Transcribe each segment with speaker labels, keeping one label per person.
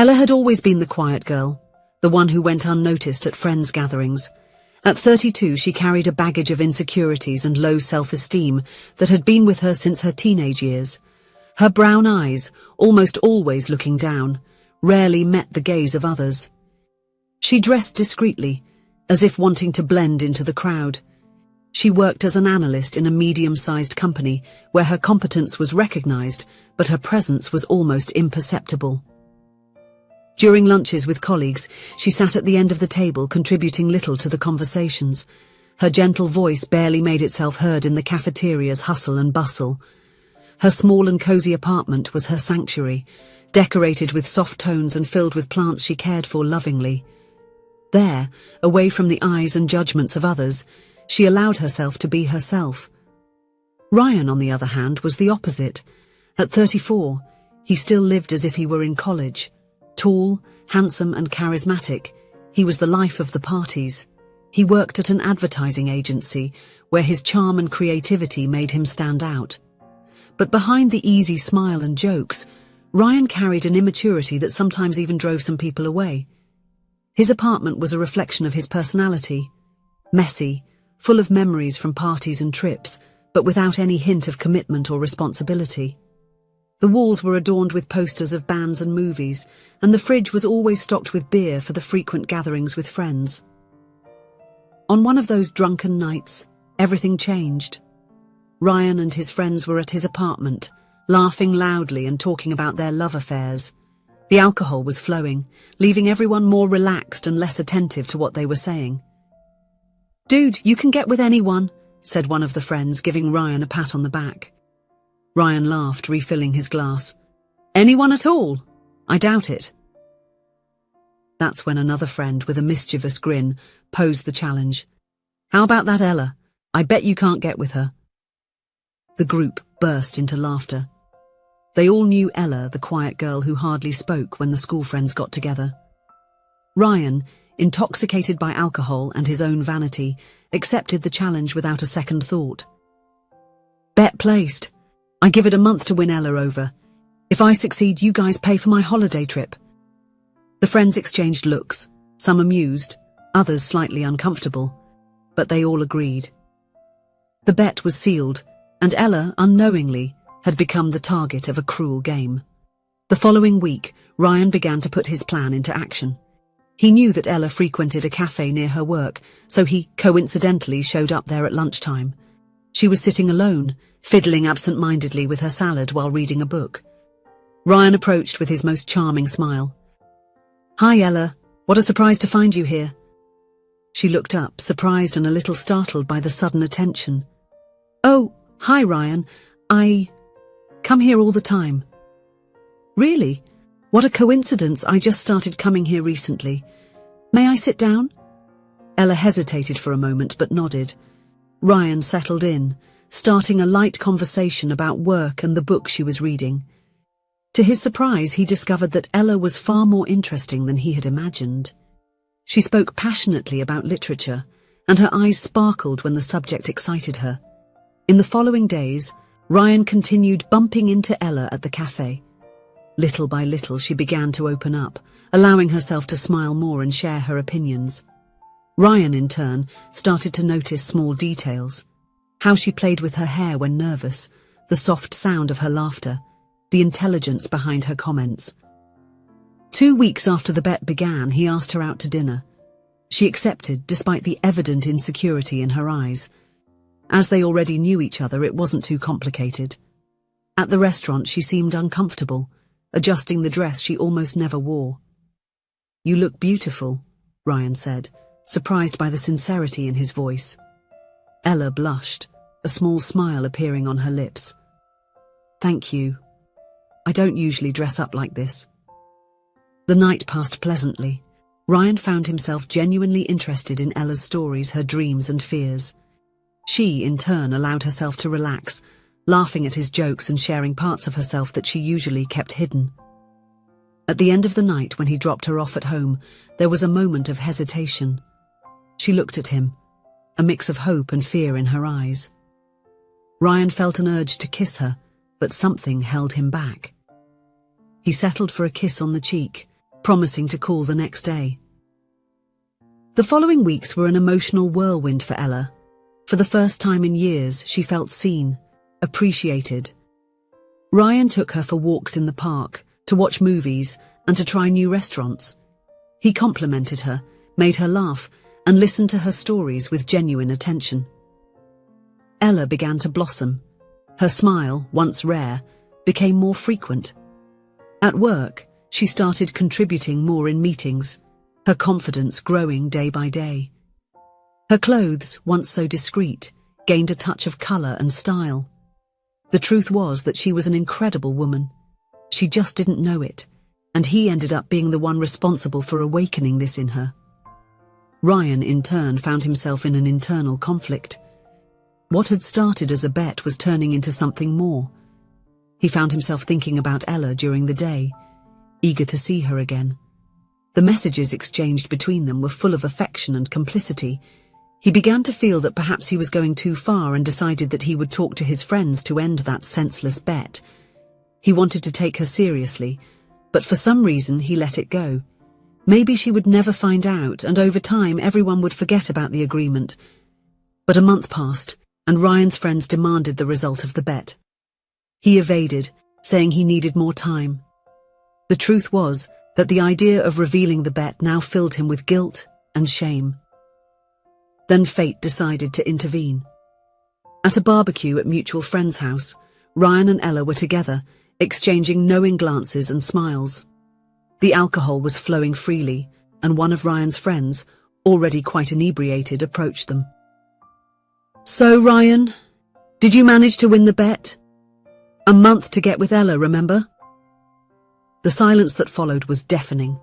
Speaker 1: Ella had always been the quiet girl, the one who went unnoticed at friends' gatherings. At 32, she carried a baggage of insecurities and low self-esteem that had been with her since her teenage years. Her brown eyes, almost always looking down, rarely met the gaze of others. She dressed discreetly, as if wanting to blend into the crowd. She worked as an analyst in a medium-sized company where her competence was recognized, but her presence was almost imperceptible. During lunches with colleagues, she sat at the end of the table, contributing little to the conversations. Her gentle voice barely made itself heard in the cafeteria's hustle and bustle. Her small and cozy apartment was her sanctuary, decorated with soft tones and filled with plants she cared for lovingly. There, away from the eyes and judgments of others, she allowed herself to be herself. Ryan, on the other hand, was the opposite. At 34, he still lived as if he were in college. Tall, handsome and charismatic, he was the life of the parties. He worked at an advertising agency where his charm and creativity made him stand out. But behind the easy smile and jokes, Ryan carried an immaturity that sometimes even drove some people away. His apartment was a reflection of his personality. Messy, full of memories from parties and trips, but without any hint of commitment or responsibility. The walls were adorned with posters of bands and movies, and the fridge was always stocked with beer for the frequent gatherings with friends. On one of those drunken nights, everything changed. Ryan and his friends were at his apartment, laughing loudly and talking about their love affairs. The alcohol was flowing, leaving everyone more relaxed and less attentive to what they were saying. "Dude, you can get with anyone," said one of the friends, giving Ryan a pat on the back. Ryan laughed, refilling his glass. "Anyone at all? I doubt it." That's when another friend, with a mischievous grin, posed the challenge. "How about that Ella? I bet you can't get with her." The group burst into laughter. They all knew Ella, the quiet girl who hardly spoke when the school friends got together. Ryan, intoxicated by alcohol and his own vanity, accepted the challenge without a second thought. "Bet placed. I give it a month to win Ella over. If I succeed, you guys pay for my holiday trip." The friends exchanged looks, some amused, others slightly uncomfortable, but they all agreed. The bet was sealed, and Ella, unknowingly, had become the target of a cruel game. The following week, Ryan began to put his plan into action. He knew that Ella frequented a cafe near her work, so he coincidentally showed up there at lunchtime. She was sitting alone, fiddling absent-mindedly with her salad while reading a book. Ryan approached with his most charming smile. "Hi, Ella. What a surprise to find you here." She looked up, surprised and a little startled by the sudden attention. "Oh, hi, Ryan. I come here all the time." "Really? What a coincidence. I just started coming here recently. May I sit down?" Ella hesitated for a moment but nodded. Ryan settled in, starting a light conversation about work and the book she was reading. To his surprise, he discovered that Ella was far more interesting than he had imagined. She spoke passionately about literature, and her eyes sparkled when the subject excited her. In the following days, Ryan continued bumping into Ella at the cafe. Little by little, she began to open up, allowing herself to smile more and share her opinions. Ryan, in turn, started to notice small details. How she played with her hair when nervous, the soft sound of her laughter, the intelligence behind her comments. 2 weeks after the bet began, he asked her out to dinner. She accepted, despite the evident insecurity in her eyes. As they already knew each other, it wasn't too complicated. At the restaurant, she seemed uncomfortable, adjusting the dress she almost never wore. "You look beautiful," Ryan said, surprised by the sincerity in his voice. Ella blushed, a small smile appearing on her lips. "Thank you. I don't usually dress up like this." The night passed pleasantly. Ryan found himself genuinely interested in Ella's stories, her dreams and fears. She, in turn, allowed herself to relax, laughing at his jokes and sharing parts of herself that she usually kept hidden. At the end of the night, when he dropped her off at home, there was a moment of hesitation. She looked at him, a mix of hope and fear in her eyes. Ryan felt an urge to kiss her, but something held him back. He settled for a kiss on the cheek, promising to call the next day. The following weeks were an emotional whirlwind for Ella. For the first time in years, she felt seen, appreciated. Ryan took her for walks in the park, to watch movies, and to try new restaurants. He complimented her, made her laugh, and listened to her stories with genuine attention. Ella began to blossom. Her smile, once rare, became more frequent. At work, she started contributing more in meetings, her confidence growing day by day. Her clothes, once so discreet, gained a touch of colour and style. The truth was that she was an incredible woman. She just didn't know it, and he ended up being the one responsible for awakening this in her. Ryan, in turn, found himself in an internal conflict. What had started as a bet was turning into something more. He found himself thinking about Ella during the day, eager to see her again. The messages exchanged between them were full of affection and complicity. He began to feel that perhaps he was going too far and decided that he would talk to his friends to end that senseless bet. He wanted to take her seriously, but for some reason he let it go. Maybe she would never find out, and over time everyone would forget about the agreement. But a month passed, and Ryan's friends demanded the result of the bet. He evaded, saying he needed more time. The truth was that the idea of revealing the bet now filled him with guilt and shame. Then fate decided to intervene. At a barbecue at mutual friend's house, Ryan and Ella were together, exchanging knowing glances and smiles. The alcohol was flowing freely, and one of Ryan's friends, already quite inebriated, approached them. "So, Ryan, did you manage to win the bet? A month to get with Ella, remember?" The silence that followed was deafening.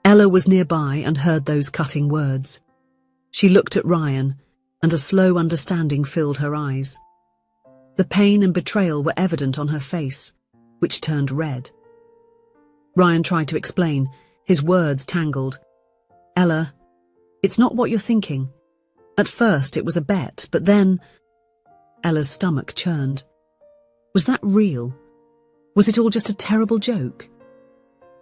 Speaker 1: Ella was nearby and heard those cutting words. She looked at Ryan, and a slow understanding filled her eyes. The pain and betrayal were evident on her face, which turned red. Ryan tried to explain, his words tangled. "Ella, it's not what you're thinking. At first it was a bet, but then—" Ella's stomach churned. Was that real? Was it all just a terrible joke?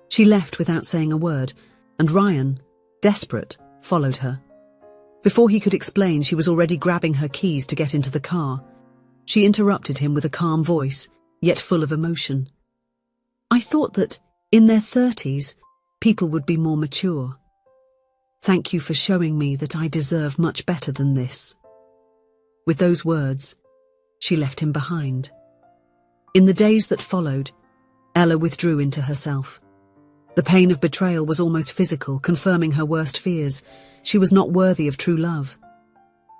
Speaker 1: She left without saying a word, and Ryan, desperate, followed her. Before he could explain, she was already grabbing her keys to get into the car. She interrupted him with a calm voice, yet full of emotion. "I thought that, in their 30s, people would be more mature. Thank you for showing me that I deserve much better than this." With those words, she left him behind. In the days that followed, Ella withdrew into herself. The pain of betrayal was almost physical, confirming her worst fears. She was not worthy of true love.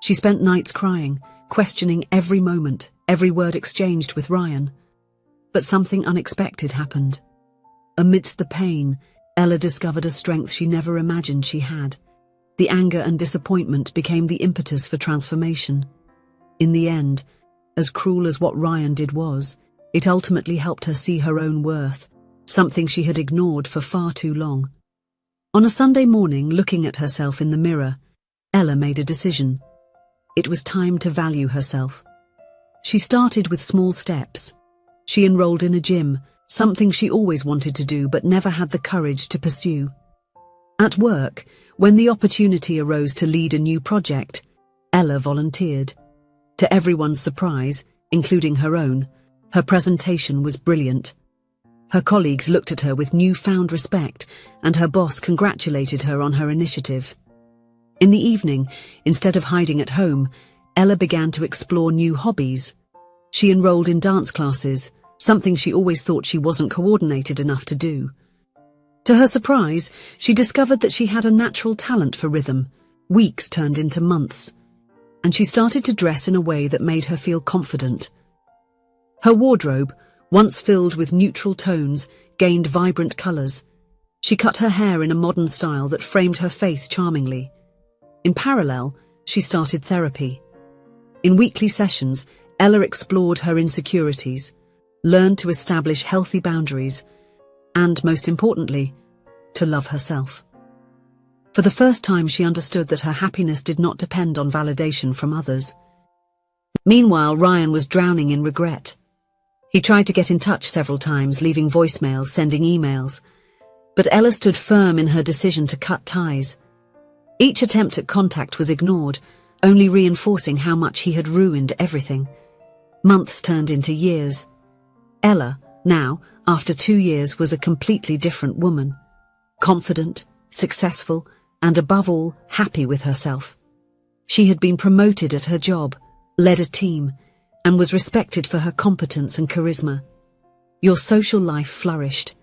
Speaker 1: She spent nights crying, questioning every moment, every word exchanged with Ryan. But something unexpected happened. Amidst the pain, Ella discovered a strength she never imagined she had. The anger and disappointment became the impetus for transformation. In the end, as cruel as what Ryan did was, it ultimately helped her see her own worth, something she had ignored for far too long. On a Sunday morning, looking at herself in the mirror, Ella made a decision. It was time to value herself. She started with small steps. She enrolled in a gym, something she always wanted to do but never had the courage to pursue. At work, when the opportunity arose to lead a new project, Ella volunteered. To everyone's surprise, including her own, her presentation was brilliant. Her colleagues looked at her with newfound respect, and her boss congratulated her on her initiative. In the evening, instead of hiding at home, Ella began to explore new hobbies. She enrolled in dance classes, something she always thought she wasn't coordinated enough to do. To her surprise, she discovered that she had a natural talent for rhythm. Weeks turned into months, and she started to dress in a way that made her feel confident. Her wardrobe, once filled with neutral tones, gained vibrant colours. She cut her hair in a modern style that framed her face charmingly. In parallel, she started therapy. In weekly sessions, Ella explored her insecurities, learned to establish healthy boundaries, and, most importantly, to love herself. For the first time, she understood that her happiness did not depend on validation from others. Meanwhile, Ryan was drowning in regret. He tried to get in touch several times, leaving voicemails, sending emails. But Ella stood firm in her decision to cut ties. Each attempt at contact was ignored, only reinforcing how much he had ruined everything. Months turned into years. Ella, now, after 2 years, was a completely different woman. Confident, successful, and above all, happy with herself. She had been promoted at her job, led a team, and was respected for her competence and charisma. Your social life flourished.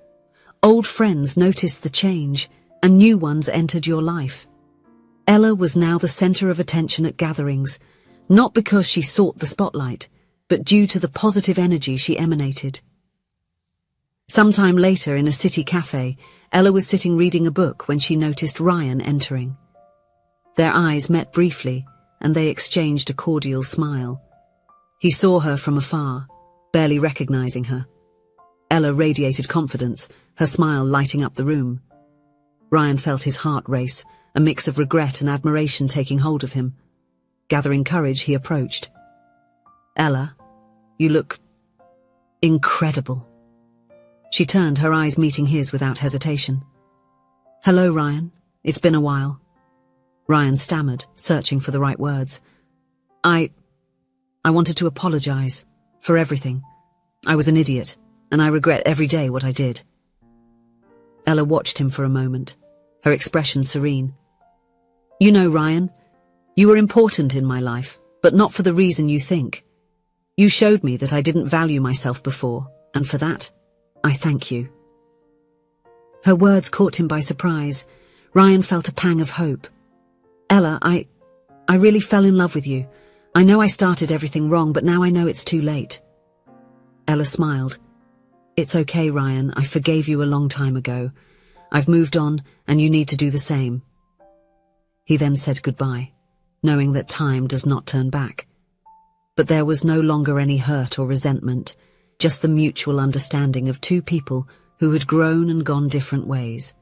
Speaker 1: Old friends noticed the change, and new ones entered your life. Ella was now the center of attention at gatherings, not because she sought the spotlight, but due to the positive energy she emanated. Sometime later, in a city cafe, Ella was sitting reading a book when she noticed Ryan entering. Their eyes met briefly, and they exchanged a cordial smile. He saw her from afar, barely recognizing her. Ella radiated confidence, her smile lighting up the room. Ryan felt his heart race, a mix of regret and admiration taking hold of him. Gathering courage, he approached. "Ella, you look incredible." She turned, her eyes meeting his without hesitation. "Hello, Ryan. It's been a while." Ryan stammered, searching for the right words. I wanted to apologize for everything. I was an idiot, and I regret every day what I did." Ella watched him for a moment, her expression serene. "You know, Ryan, you were important in my life, but not for the reason you think. You showed me that I didn't value myself before, and for that, I thank you." Her words caught him by surprise. Ryan felt a pang of hope. "Ella, I really fell in love with you. I know I started everything wrong, but now I know it's too late." Ella smiled. "It's okay, Ryan. I forgave you a long time ago. I've moved on, and you need to do the same." He then said goodbye, knowing that time does not turn back. But there was no longer any hurt or resentment, just the mutual understanding of two people who had grown and gone different ways.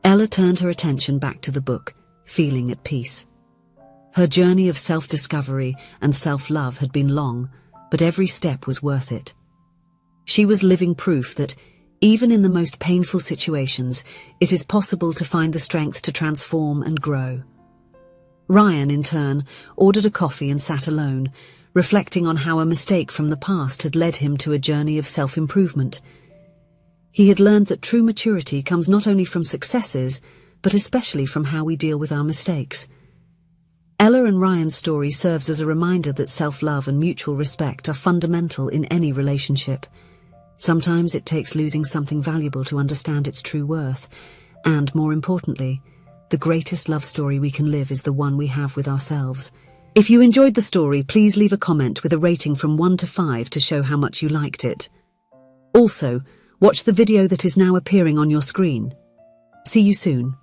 Speaker 1: Ella turned her attention back to the book, feeling at peace. Her journey of self-discovery and self-love had been long, but every step was worth it. She was living proof that, even in the most painful situations, it is possible to find the strength to transform and grow. Ryan, in turn, ordered a coffee and sat alone, reflecting on how a mistake from the past had led him to a journey of self-improvement. He had learned that true maturity comes not only from successes, but especially from how we deal with our mistakes. Ella and Ryan's story serves as a reminder that self-love and mutual respect are fundamental in any relationship. Sometimes it takes losing something valuable to understand its true worth, and, more importantly, the greatest love story we can live is the one we have with ourselves. If you enjoyed the story, please leave a comment with a rating from 1 to 5 to show how much you liked it. Also, watch the video that is now appearing on your screen. See you soon.